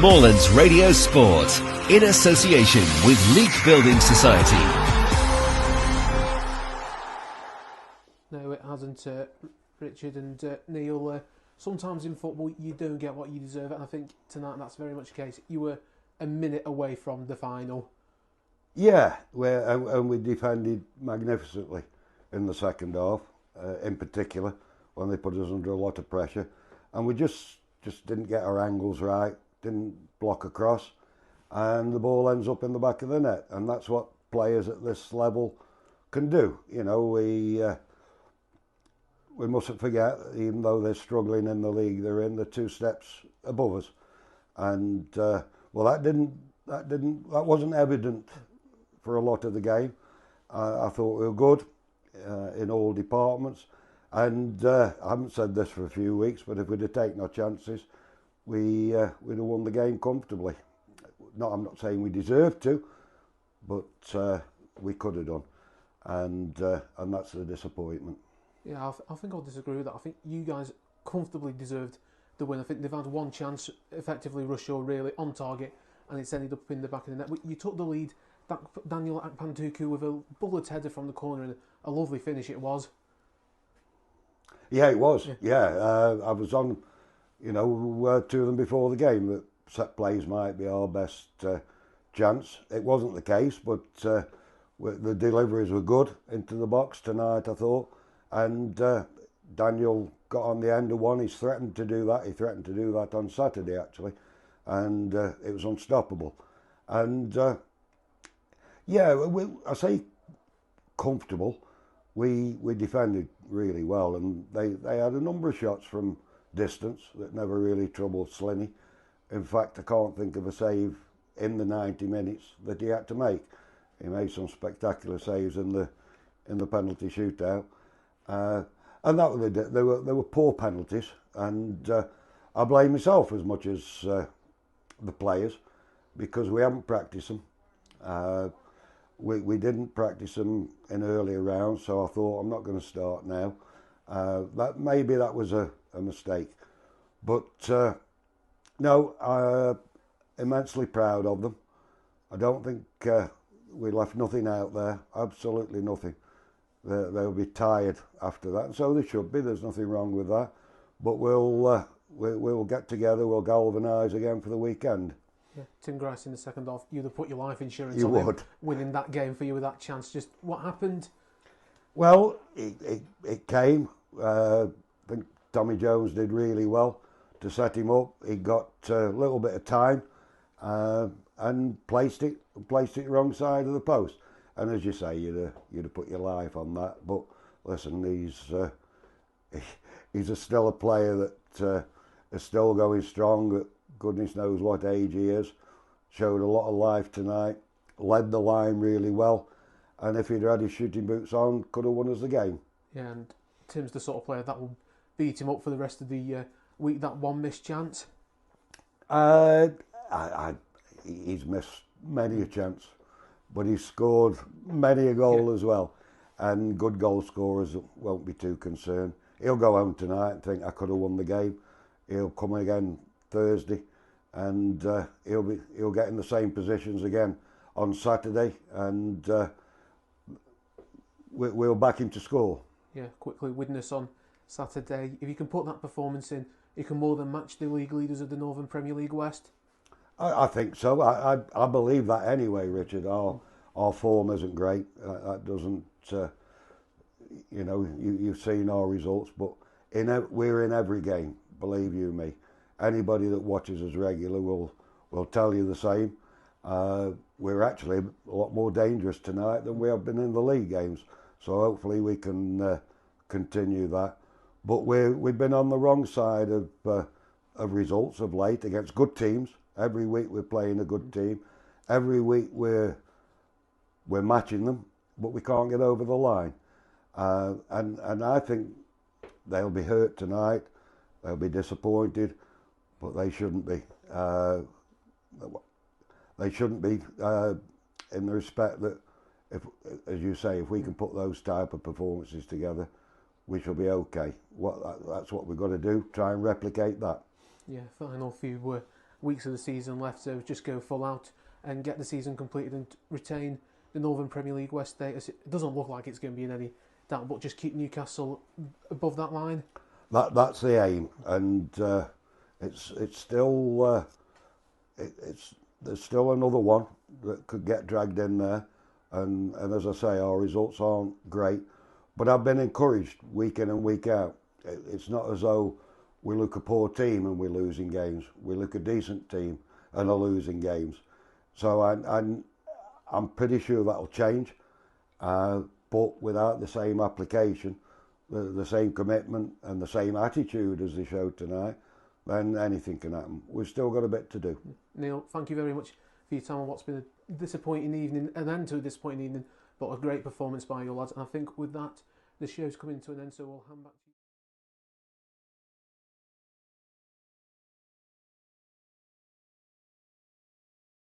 Moorlands Radio Sport, in association with Leek Building Society. No, it hasn't, Richard and Neil. Sometimes in football you don't get what you deserve, and I think tonight that's very much the case. You were a minute away from the final. Yeah, and we defended magnificently in the second half, in particular, when they put us under a lot of pressure. And we just didn't get our angles right, didn't block across, and the ball ends up in the back of the net. And that's what players at this level can do. You know, we mustn't forget, even though they're struggling in the league they're in, they're 2 steps above us. And, well, that wasn't evident for a lot of the game. I thought we were good in all departments. And I haven't said this for a few weeks, but if we'd have taken our chances, we'd have won the game comfortably. I'm not saying we deserved to, but we could have done. And that's the disappointment. Yeah, I think I'll disagree with that. I think you guys comfortably deserved the win. I think they've had one chance, effectively Rushall really on target, and it's ended up in the back of the net. You took the lead, Daniel Akpantuku with a bullet header from the corner, and a lovely finish it was. Yeah, it was. Yeah, I was on, 2 of them before the game that set plays might be our best chance. It wasn't the case, but the deliveries were good into the box tonight, I thought. And Daniel got on the end of one. He's threatened to do that. He threatened to do that on Saturday, actually. And it was unstoppable. And, I say comfortable. We defended really well, and they had a number of shots from distance that never really troubled Slinny. In fact, I can't think of a save in the 90 minutes that he had to make. He made some spectacular saves in the penalty shootout. And that was they were poor penalties, and I blame myself as much as the players, because we haven't practiced them. We didn't practice them in earlier rounds, so I thought I'm not going to start now. Maybe that was a mistake, but no, I'm immensely proud of them. I don't think we left nothing out there, absolutely nothing. They'll be tired after that, and so they should be. There's nothing wrong with that. But we'll get together. We'll galvanise again for the weekend. Yeah, Tim Grice in the second half. You'd have put your life insurance you on would. him winning that game for you with that chance. Just what happened? Well, it came. I think Tommy Jones did really well to set him up. He got a little bit of time and placed it wrong side of the post. And as you say, you'd have put your life on that. But listen, he's still a player that is still going strong at goodness knows what age he is. Showed a lot of life tonight. Led the line really well. And if he'd had his shooting boots on, could have won us the game. Yeah, and Tim's the sort of player that will beat him up for the rest of the week. That one missed chance. He's missed many a chance. But he's scored many a goal as well. And good goal scorers won't be too concerned. He'll go home tonight and think, I could have won the game. He'll come again Thursday, and he'll get in the same positions again on Saturday, and we'll back him to score. Yeah, quickly, Widnes on Saturday. If you can put that performance in, you can more than match the league leaders of the Northern Premier League West. I think so. I believe that anyway, Richard. Our form isn't great. That doesn't, you've seen our results, but we're in every game, believe you me. Anybody that watches us regular will tell you the same. We're actually a lot more dangerous tonight than we have been in the league games. So hopefully we can continue that. But we've been on the wrong side of results of late against good teams. Every week we're playing a good team. Every week we're matching them, but we can't get over the line. And I think they'll be hurt tonight. They'll be disappointed, but they shouldn't be. They shouldn't be in the respect that, if, as you say, if we can put those type of performances together, we shall be okay. That's what we've got to do. Try and replicate that. Yeah, final few weeks of the season left, so just go full out and get the season completed and retain the Northern Premier League West status. It doesn't look like it's going to be in any doubt, but just keep Newcastle above that line. That's the aim, and it's still there's still another one that could get dragged in there, and as I say, our results aren't great, but I've been encouraged week in and week out. It's not as though we look a poor team and we're losing games. We look a decent team and are losing games. So I'm pretty sure that'll change, but without the same application, the same commitment and the same attitude as they showed tonight, then anything can happen. We've still got a bit to do. Neil, thank you very much for your time on what's been a disappointing evening, an end to a disappointing evening, but a great performance by your lads. And I think with that, the show's coming to an end, so we'll hand back to you.